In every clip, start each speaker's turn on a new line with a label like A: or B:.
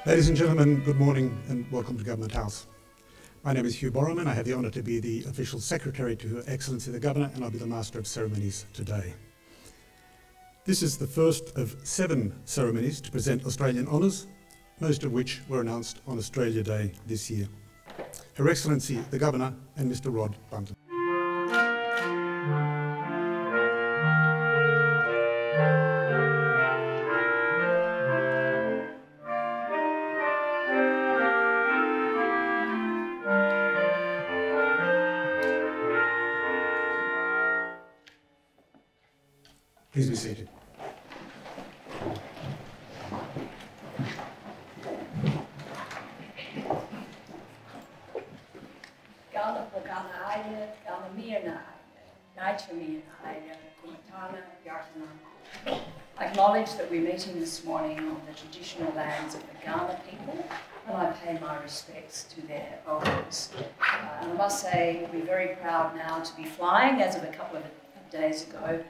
A: Ladies and gentlemen, good morning and welcome to Government House. My name is Hugh Borrowman. I have the honour to be the official secretary to Her Excellency the Governor, and I'll be the Master of Ceremonies today. This is the first of 7 ceremonies to present Australian honours, most of which were announced on Australia Day this year. Her Excellency the Governor and Mr. Rod Bunton. Please be seated.
B: I acknowledge that we're meeting this morning on the traditional lands of the Kaurna people, and I pay my respects to their elders. And I must say we're very proud now to be flying, as of a couple of days ago,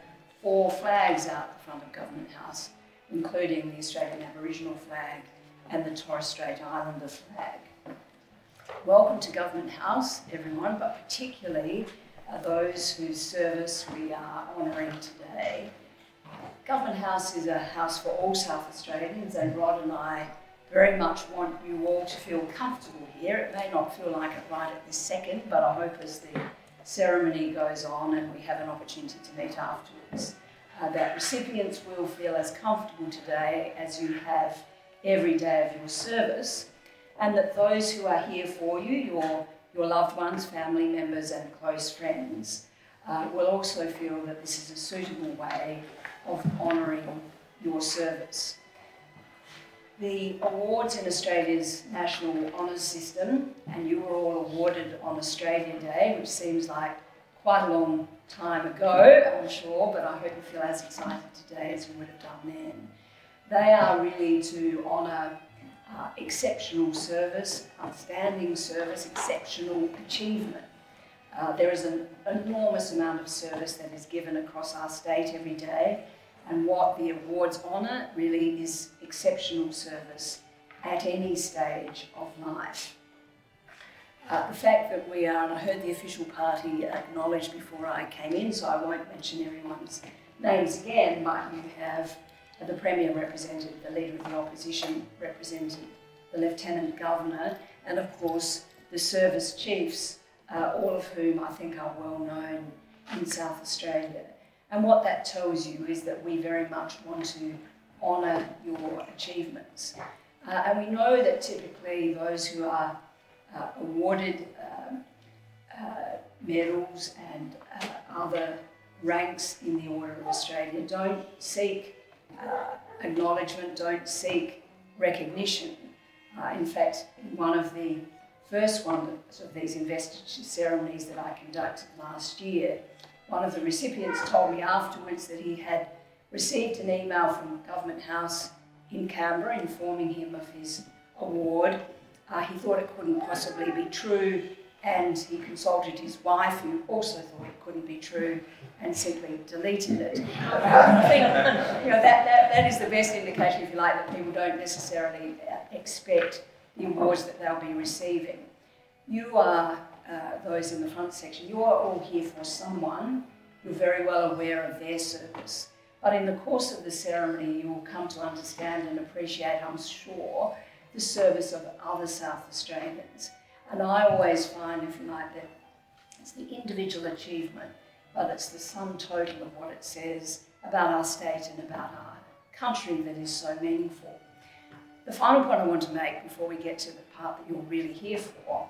B: 4 flags out the front of Government House, including the Australian Aboriginal flag and the Torres Strait Islander flag. Welcome to Government House, everyone, but particularly those whose service we are honouring today. Government House is a house for all South Australians, and Rod and I very much want you all to feel comfortable here. It may not feel like it right at this second, but I hope as the ceremony goes on and we have an opportunity to meet afterwards, that recipients will feel as comfortable today as you have every day of your service, and that those who are here for you, your loved ones, family members and close friends, will also feel that this is a suitable way of honouring your service. The awards in Australia's National Honours System, and you were all awarded on Australia Day, which seems like quite a long time ago, I'm sure, but I hope you feel as excited today as you would have done then. They are really to honour exceptional service, outstanding service, exceptional achievement. There is an enormous amount of service that is given across our state every day, and what the awards honour really is exceptional service at any stage of life. The fact that we are, and I heard the official party acknowledged before I came in, so I won't mention everyone's names again, but you have the Premier represented, the Leader of the Opposition represented, the Lieutenant Governor, and of course the Service Chiefs, all of whom I think are well known in South Australia. And what that tells you is that we very much want to honour your achievements. And we know that typically those who are awarded medals and other ranks in the Order of Australia don't seek acknowledgement, don't seek recognition. In fact, in one of the first one of these investiture ceremonies that I conducted last year, one of the recipients told me afterwards that he had received an email from Government House in Canberra informing him of his award. He thought it couldn't possibly be true, and he consulted his wife, who also thought it couldn't be true, and simply deleted it. I think that is the best indication, if you like, that people don't necessarily expect the awards that they'll be receiving. You are, those in the front section, you are all here for someone. You're very well aware of their service. But in the course of the ceremony, you will come to understand and appreciate, I'm sure, the service of other South Australians. And I always find, if you like, that it's the individual achievement, but it's the sum total of what it says about our state and about our country that is so meaningful. The final point I want to make before we get to the part that you're really here for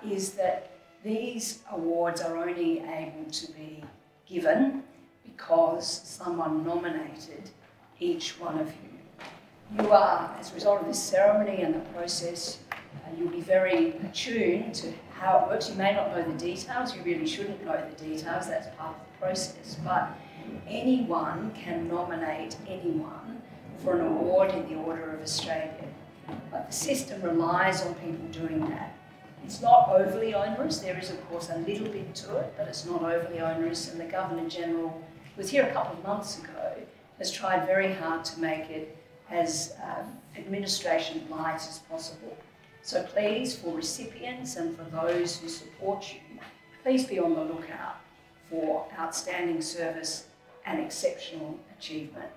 B: is that these awards are only able to be given because someone nominated each one of you. You are, as a result of this ceremony and the process, you'll be very attuned to how it works. You may not know the details, you really shouldn't know the details, that's part of the process, but anyone can nominate anyone for an award in the Order of Australia. But the system relies on people doing that. It's not overly onerous. There is, of course, a little bit to it, but it's not overly onerous. And the Governor-General, who was here a couple of months ago, has tried very hard to make it as administration light as possible. So please, for recipients and for those who support you, please be on the lookout for outstanding service and exceptional achievement.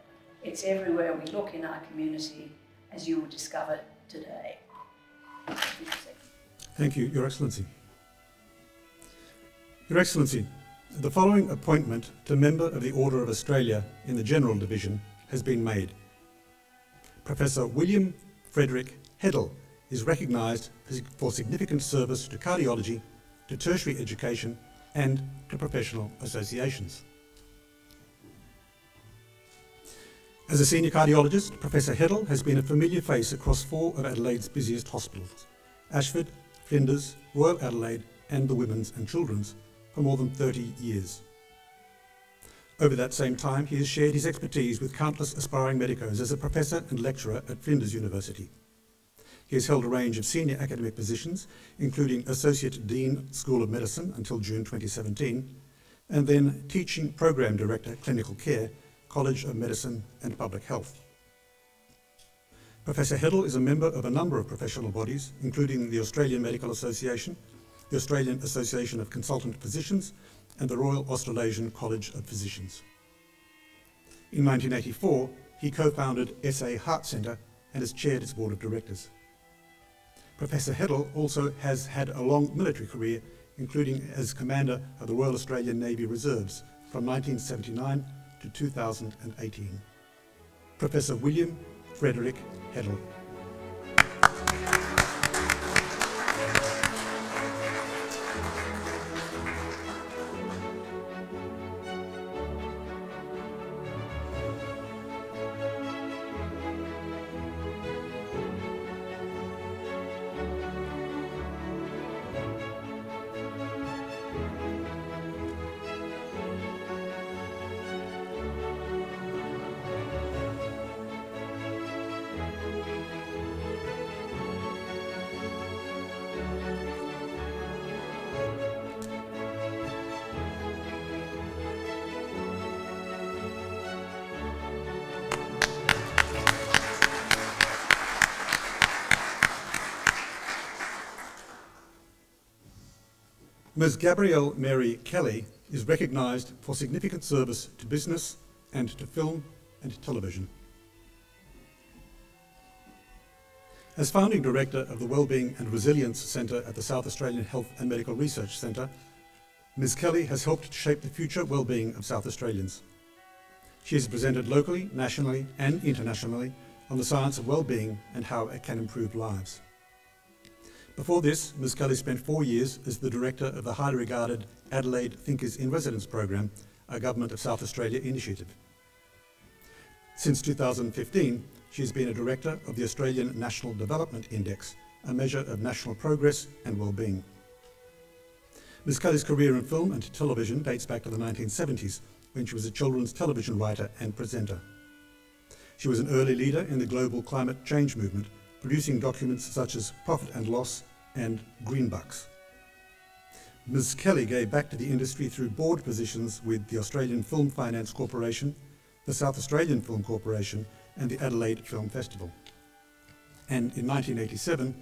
B: It's everywhere we look in our community, as you will discover today.
A: Thank you, Your Excellency. Your Excellency, the following appointment to Member of the Order of Australia in the General Division has been made. Professor William Frederick Heddle is recognised for significant service to cardiology, to tertiary education and to professional associations. As a senior cardiologist, Professor Heddle has been a familiar face across 4 of Adelaide's busiest hospitals, Ashford, Flinders, Royal Adelaide and the Women's and Children's, for more than 30 years. Over that same time, he has shared his expertise with countless aspiring medicos as a professor and lecturer at Flinders University. He has held a range of senior academic positions, including Associate Dean, School of Medicine until June 2017, and then Teaching Program Director, Clinical Care, College of Medicine and Public Health. Professor Heddle is a member of a number of professional bodies, including the Australian Medical Association, the Australian Association of Consultant Physicians, and the Royal Australasian College of Physicians. In 1984, he co-founded SA Heart Centre and has chaired its board of directors. Professor Heddle also has had a long military career, including as Commander of the Royal Australian Navy Reserves from 1979 to 2018. Professor William Frederick Heddle. Ms. Gabrielle Mary Kelly is recognised for significant service to business and to film and television. As founding director of the Wellbeing and Resilience Centre at the South Australian Health and Medical Research Centre, Ms. Kelly has helped to shape the future well-being of South Australians. She has presented locally, nationally and internationally on the science of well-being and how it can improve lives. Before this, Ms. Kelly spent 4 years as the director of the highly regarded Adelaide Thinkers in Residence program, a Government of South Australia initiative. Since 2015, she has been a director of the Australian National Development Index, a measure of national progress and well-being. Ms. Kelly's career in film and television dates back to the 1970s, when she was a children's television writer and presenter. She was an early leader in the global climate change movement, producing documents such as Profit and Loss and Greenbucks. Ms. Kelly gave back to the industry through board positions with the Australian Film Finance Corporation, the South Australian Film Corporation and the Adelaide Film Festival. And in 1987,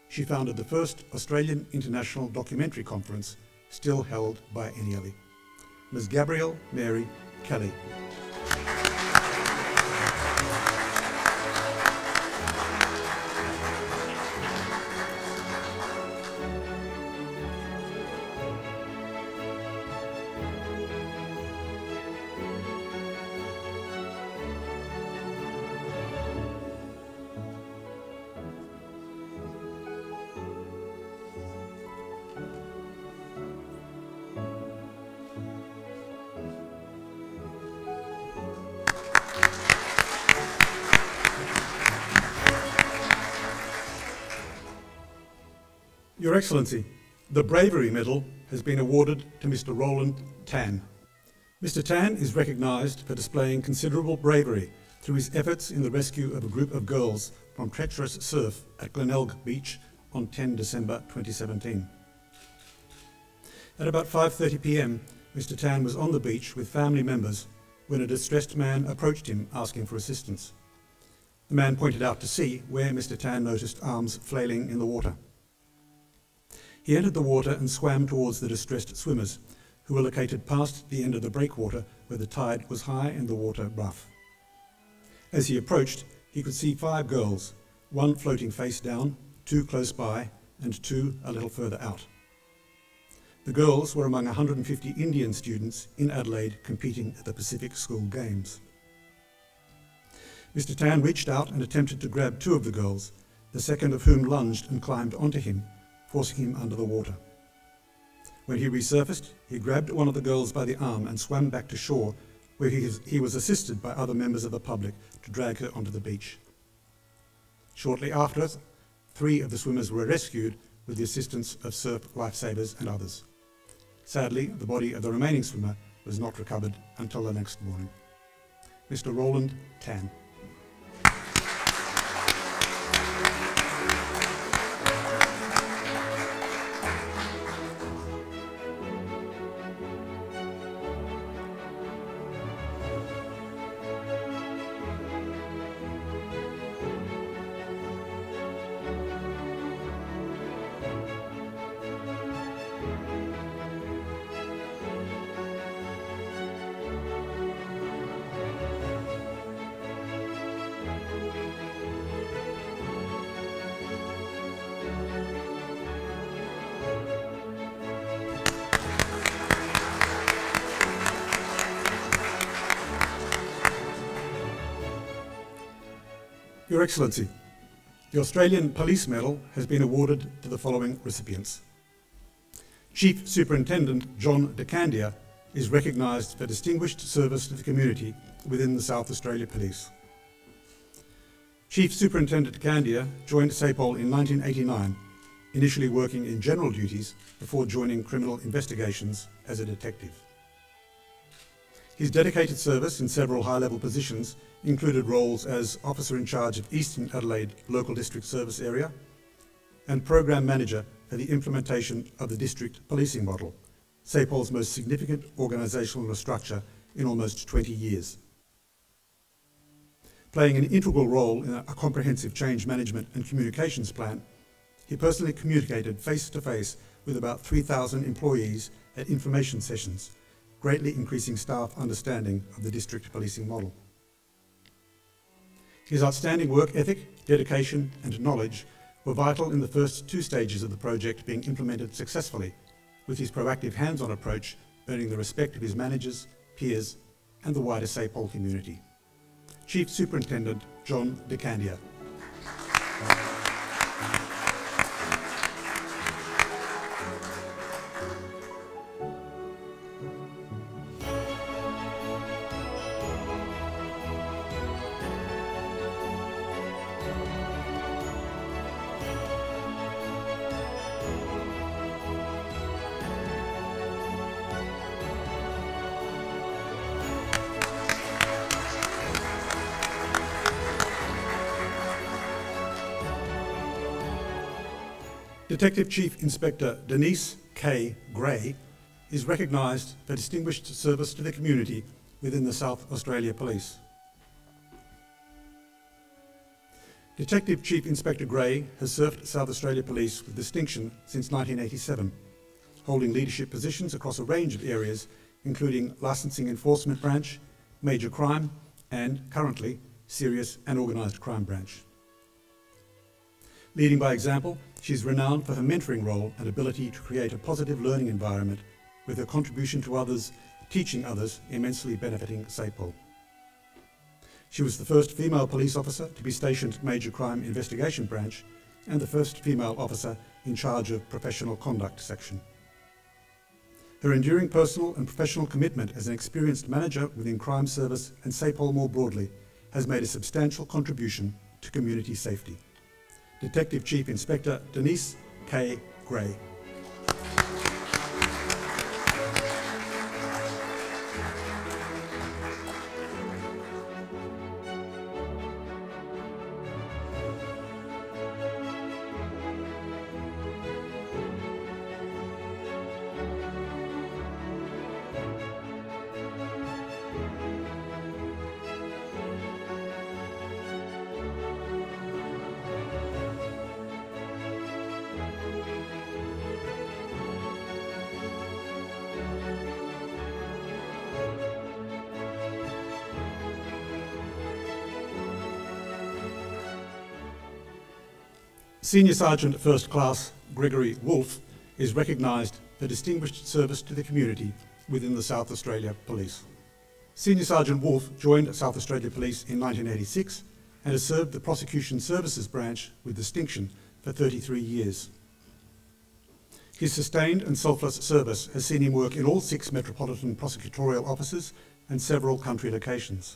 A: she founded the first Australian International Documentary Conference, still held biennially. Ms. Gabrielle Mary Kelly. Your Excellency, the Bravery Medal has been awarded to Mr. Roland Tan. Mr. Tan is recognised for displaying considerable bravery through his efforts in the rescue of a group of girls from treacherous surf at Glenelg Beach on 10 December 2017. At about 5:30 p.m, Mr. Tan was on the beach with family members when a distressed man approached him asking for assistance. The man pointed out to sea where Mr. Tan noticed arms flailing in the water. He entered the water and swam towards the distressed swimmers, who were located past the end of the breakwater where the tide was high and the water rough. As he approached, he could see 5 girls, 1 floating face down, 2 close by, and 2 a little further out. The girls were among 150 Indian students in Adelaide competing at the Pacific School Games. Mr. Tan reached out and attempted to grab 2 of the girls, the second of whom lunged and climbed onto him, forcing him under the water. When he resurfaced, he grabbed one of the girls by the arm and swam back to shore, where he was assisted by other members of the public to drag her onto the beach. Shortly after, 3 of the swimmers were rescued with the assistance of surf lifesavers and others. Sadly, the body of the remaining swimmer was not recovered until the next morning. Mr. Roland Tan. Your Excellency, the Australian Police Medal has been awarded to the following recipients. Chief Superintendent John De Candia is recognised for distinguished service to the community within the South Australia Police. Chief Superintendent De Candia joined SAPOL in 1989, initially working in general duties before joining criminal investigations as a detective. His dedicated service in several high-level positions included roles as Officer in charge of Eastern Adelaide Local District Service Area and Program Manager for the implementation of the District Policing Model, SAPOL's most significant organisational structure in almost 20 years. Playing an integral role in a comprehensive change management and communications plan, he personally communicated face-to-face with about 3,000 employees at information sessions, greatly increasing staff understanding of the district policing model. His outstanding work ethic, dedication and knowledge were vital in the first 2 stages of the project being implemented successfully, with his proactive hands-on approach earning the respect of his managers, peers and the wider SAPOL community. Chief Superintendent John De Candia. Detective Chief Inspector Denise K. Gray is recognised for distinguished service to the community within the South Australia Police. Detective Chief Inspector Gray has served South Australia Police with distinction since 1987, holding leadership positions across a range of areas including Licensing Enforcement Branch, Major Crime and, currently, Serious and Organised Crime Branch. Leading by example, she is renowned for her mentoring role and ability to create a positive learning environment, with her contribution to others, teaching others, immensely benefiting SAPOL. She was the first female police officer to be stationed at Major Crime Investigation Branch and the first female officer in charge of Professional Conduct Section. Her enduring personal and professional commitment as an experienced manager within crime service and SAPOL more broadly has made a substantial contribution to community safety. Detective Chief Inspector Denise K. Gray. Senior Sergeant First Class Gregory Wolfe is recognised for distinguished service to the community within the South Australia Police. Senior Sergeant Wolfe joined South Australia Police in 1986 and has served the Prosecution Services branch with distinction for 33 years. His sustained and selfless service has seen him work in all 6 Metropolitan Prosecutorial Offices and several country locations.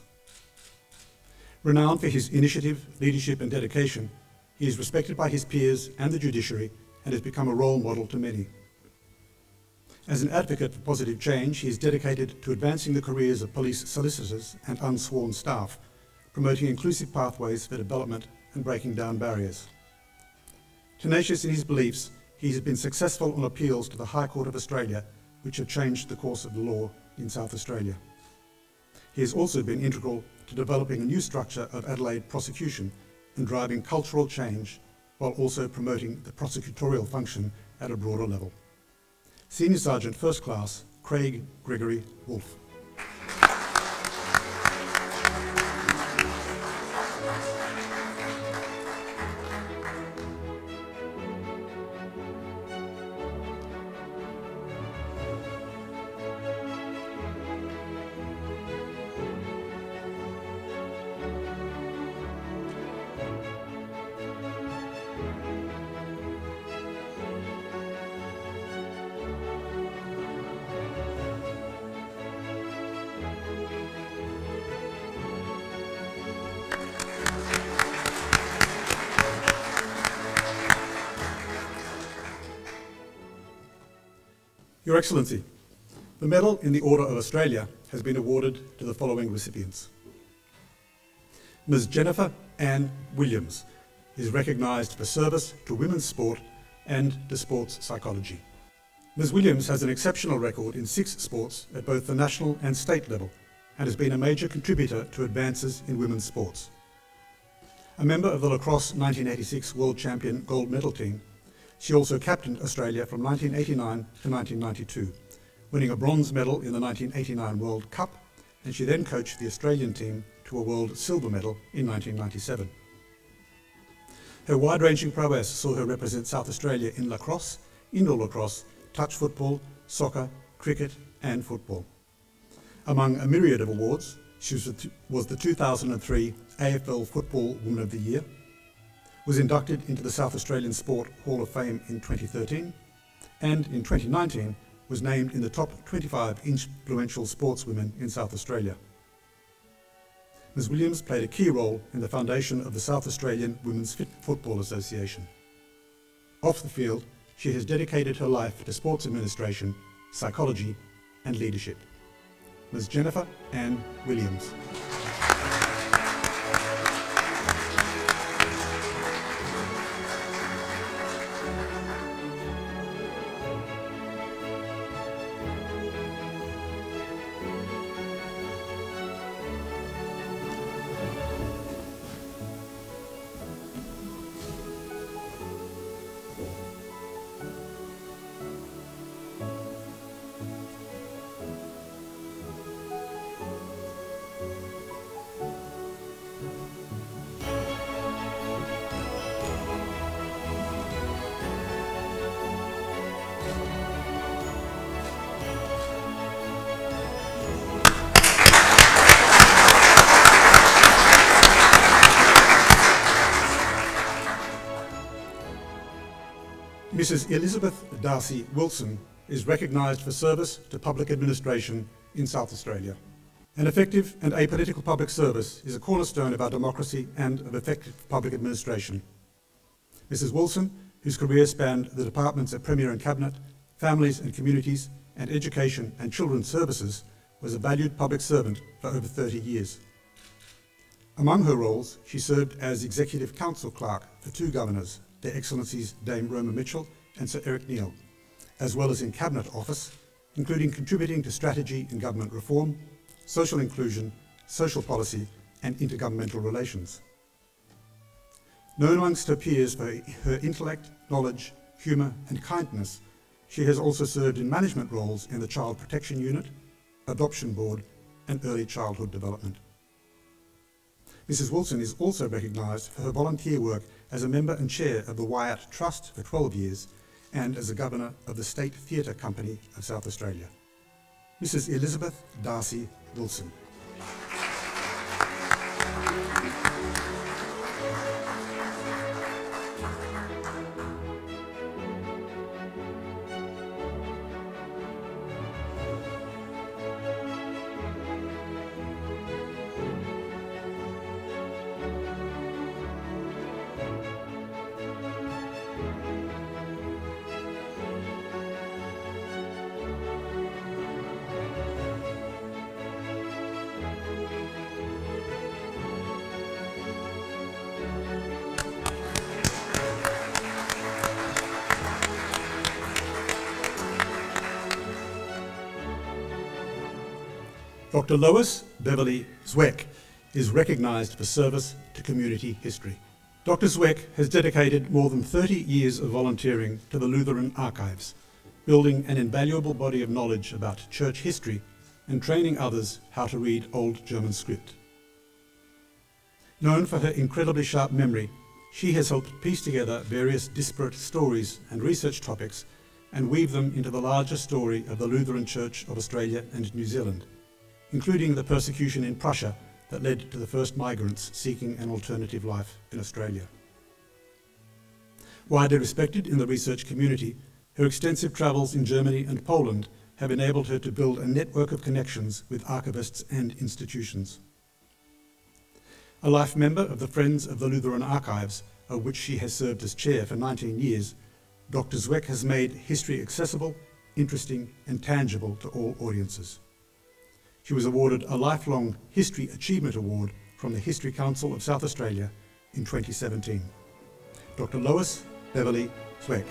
A: Renowned for his initiative, leadership and dedication, he is respected by his peers and the judiciary and has become a role model to many. As an advocate for positive change, he is dedicated to advancing the careers of police solicitors and unsworn staff, promoting inclusive pathways for development and breaking down barriers. Tenacious in his beliefs, he has been successful on appeals to the High Court of Australia, which have changed the course of the law in South Australia. He has also been integral to developing a new structure of Adelaide prosecution and driving cultural change, while also promoting the prosecutorial function at a broader level. Senior Sergeant First Class Craig Gregory Wolfe. Your Excellency, the Medal in the Order of Australia has been awarded to the following recipients. Ms. Jennifer Ann Williams is recognised for service to women's sport and to sports psychology. Ms. Williams has an exceptional record in 6 sports at both the national and state level and has been a major contributor to advances in women's sports. A member of the lacrosse 1986 World Champion gold medal team, she also captained Australia from 1989 to 1992, winning a bronze medal in the 1989 World Cup, and she then coached the Australian team to a world silver medal in 1997. Her wide-ranging prowess saw her represent South Australia in lacrosse, indoor lacrosse, touch football, soccer, cricket and football. Among a myriad of awards, she was the 2003 AFL Football Woman of the Year, was inducted into the South Australian Sport Hall of Fame in 2013, and in 2019 was named in the top 25 influential sportswomen in South Australia. Ms. Williams played a key role in the foundation of the South Australian Women's Football Association. Off the field, she has dedicated her life to sports administration, psychology and leadership. Ms. Jennifer Ann Williams. Mrs. Elizabeth Darcy Wilson is recognised for service to public administration in South Australia. An effective and apolitical public service is a cornerstone of our democracy and of effective public administration. Mrs. Wilson, whose career spanned the departments at Premier and Cabinet, Families and Communities, and Education and Children's Services, was a valued public servant for over 30 years. Among her roles, she served as Executive Council Clerk for 2 governors, Their Excellencies Dame Roma Mitchell and Sir Eric Neal, as well as in Cabinet Office, including contributing to strategy and government reform, social inclusion, social policy and intergovernmental relations. Known amongst her peers for her intellect, knowledge, humour and kindness, she has also served in management roles in the Child Protection Unit, Adoption Board and Early Childhood Development. Mrs. Wilson is also recognised for her volunteer work as a member and chair of the Wyatt Trust for 12 years, and as a governor of the State Theatre Company of South Australia. Mrs. Elizabeth Darcy Wilson. Dr. Lois Beverly Zweck is recognised for service to community history. Dr. Zweck has dedicated more than 30 years of volunteering to the Lutheran Archives, building an invaluable body of knowledge about church history and training others how to read Old German script. Known for her incredibly sharp memory, she has helped piece together various disparate stories and research topics and weave them into the larger story of the Lutheran Church of Australia and New Zealand, including the persecution in Prussia that led to the first migrants seeking an alternative life in Australia. Widely respected in the research community, her extensive travels in Germany and Poland have enabled her to build a network of connections with archivists and institutions. A life member of the Friends of the Lutheran Archives, of which she has served as chair for 19 years, Dr. Zweck has made history accessible, interesting and tangible to all audiences. She was awarded a Lifelong History Achievement Award from the History Council of South Australia in 2017. Dr. Lois Beverly Zweck.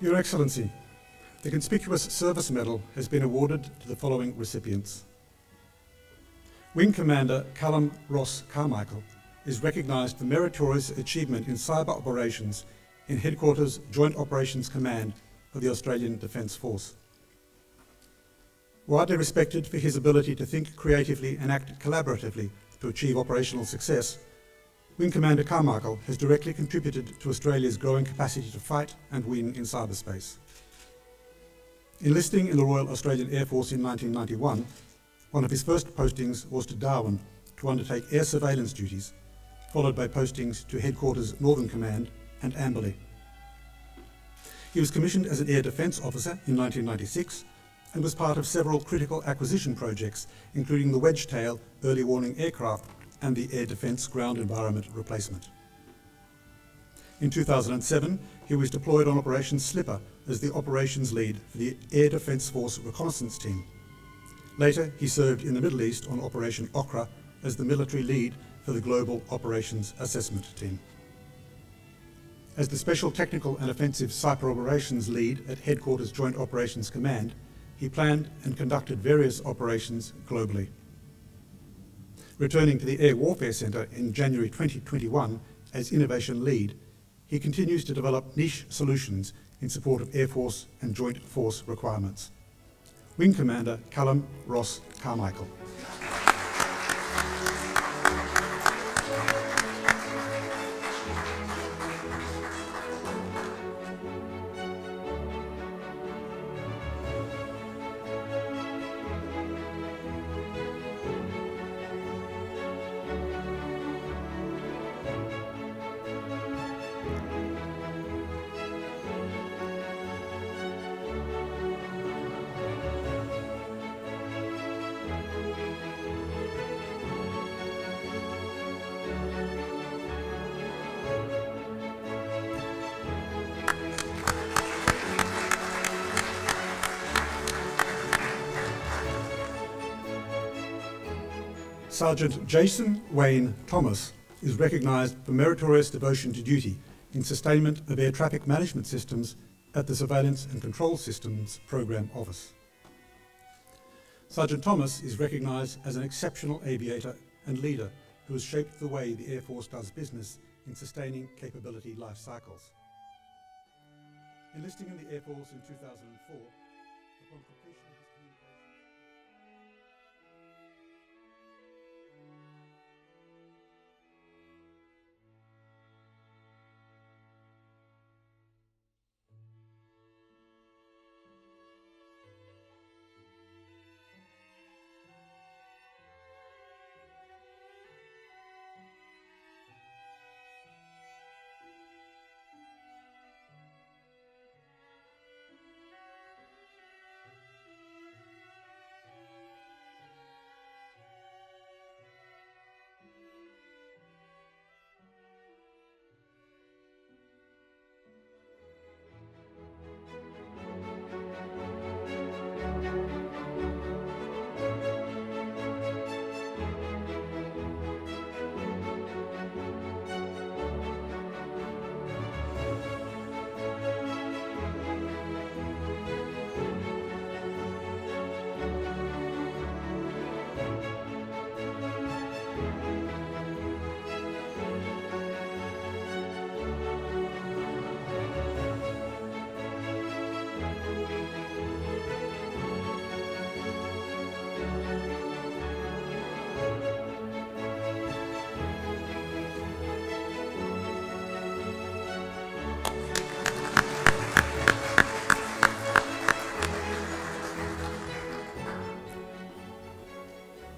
A: Your Excellency, the Conspicuous Service Medal has been awarded to the following recipients. Wing Commander Callum Ross Carmichael is recognised for meritorious achievement in cyber operations in Headquarters Joint Operations Command of the Australian Defence Force. Widely respected for his ability to think creatively and act collaboratively to achieve operational success, Wing Commander Carmichael has directly contributed to Australia's growing capacity to fight and win in cyberspace. Enlisting in the Royal Australian Air Force in 1991, one of his first postings was to Darwin to undertake air surveillance duties, followed by postings to Headquarters Northern Command and Amberley. He was commissioned as an Air Defence Officer in 1996 and was part of several critical acquisition projects, including the Wedgetail early warning aircraft and the Air Defence Ground Environment Replacement. In 2007, he was deployed on Operation Slipper as the operations lead for the Air Defence Force Reconnaissance Team. Later, he served in the Middle East on Operation Okra as the military lead for the Global Operations Assessment Team. As the Special Technical and Offensive Cyber Operations Lead at Headquarters Joint Operations Command, he planned and conducted various operations globally. Returning to the Air Warfare Centre in January 2021 as Innovation Lead, he continues to develop niche solutions in support of Air Force and Joint Force requirements. Wing Commander Callum Ross Carmichael. Sergeant Jason Wayne Thomas is recognised for meritorious devotion to duty in sustainment of air traffic management systems at the Surveillance and Control Systems Programme Office. Sergeant Thomas is recognised as an exceptional aviator and leader who has shaped the way the Air Force does business in sustaining capability life cycles. Enlisting in the Air Force in 2004, upon completion of his communications.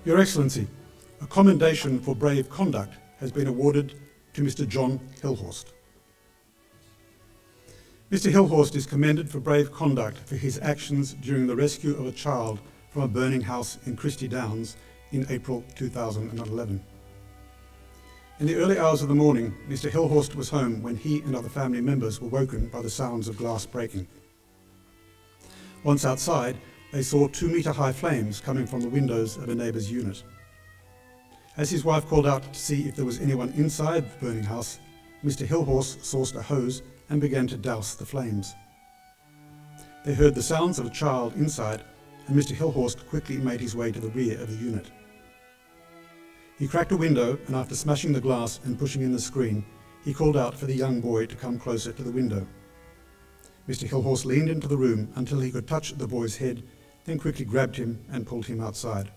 A: Your Excellency, a commendation for brave conduct has been awarded to Mr. John Hillhorst. Mr. Hillhorst is commended for brave conduct for his actions during the rescue of a child from a burning house in Christie Downs in April 2011. In the early hours of the morning, Mr. Hillhorst was home when he and other family members were woken by the sounds of glass breaking. Once outside, they saw 2-metre-high flames coming from the windows of a neighbour's unit. As his wife called out to see if there was anyone inside the burning house, Mr. Hillhorst sourced a hose and began to douse the flames. They heard the sounds of a child inside, and Mr. Hillhorst quickly made his way to the rear of the unit. He cracked a window, and after smashing the glass and pushing in the screen, he called out for the young boy to come closer to the window. Mr. Hillhorst leaned into the room until he could touch the boy's head, then quickly grabbed him and pulled him outside.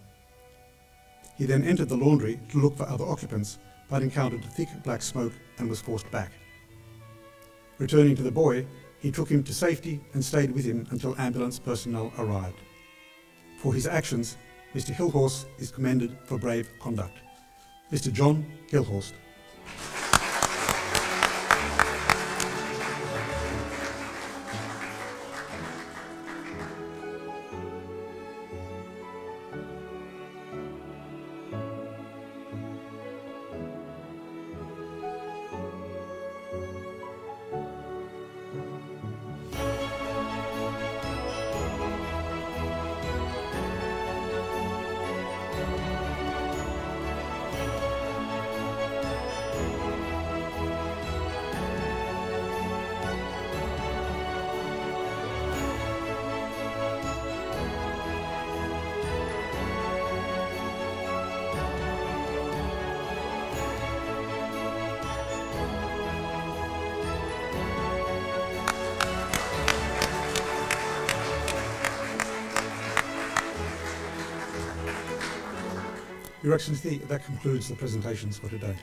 A: He then entered the laundry to look for other occupants, but encountered thick black smoke and was forced back. Returning to the boy, he took him to safety and stayed with him until ambulance personnel arrived. For his actions, Mr. Hillhorst is commended for brave conduct. Mr. John Hillhorst. Your Excellency, that concludes the presentations for today.